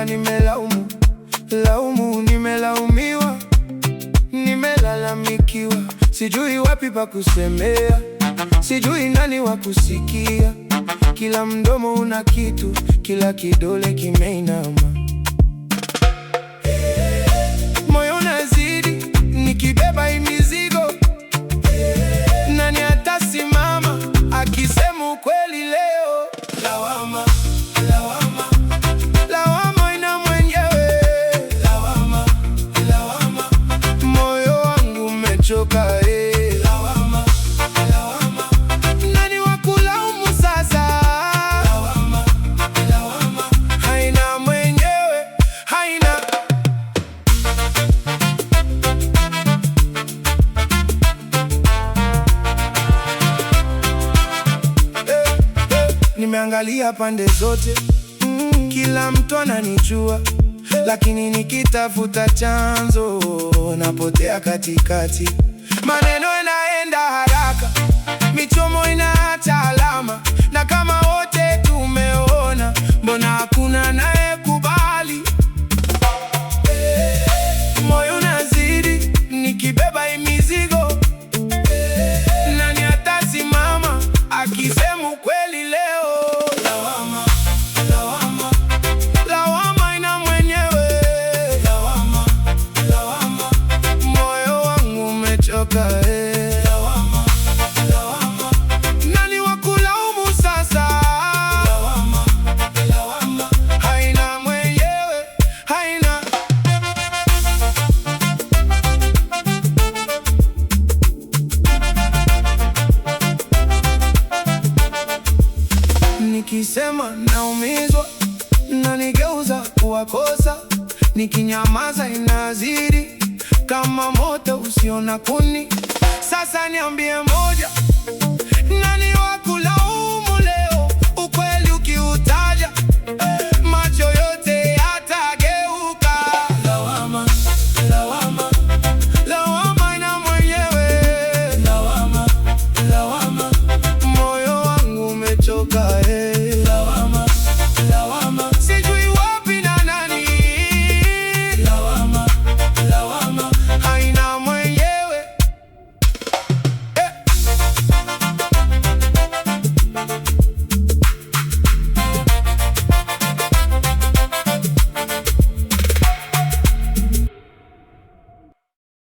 nimechoka, nimelaumiwa, nimelalamikiwa. Sijui wapi pa kusemea, sijui nani wa kusikia. Kila mdomo una kitu, kila kidole kimeinama. Moyo unazidi nikibeba hii mizigo. Nani atasimama akisema ukweli leo? Lawama, lawama, lawama ina mwenyewe. Lawama, lawama, moyo wangu umechoka. Lawama, lawama, nani wa kulaumu sasa? Lawama, lawama, haina mwenyewe, haina. Nimeangalia pande zote, kila mtu ananijua, lakini nikitafuta chanzo napotea katikati. Maneno yanaenda haraka, michomo inaacha alama, na kama wote tumeona, mbona hakuna anayekubali? Moyo unazidi nikibeba hii mizigo. Nani atasimama akisema ukweli leo? Lawama, lawama, lawama ina mwenyewe. Lawama, lawama, moyo wangu umechoka. Lawama, lawama, nani wa kulaumu sasa? Lawama, lawama, haina mwenyewe, haina. Nikisema naumizwa, nanigeuza kuwa kosa. Nikinyamaza inazidi kama moto usio na kuni. Sasa niambie moja, nani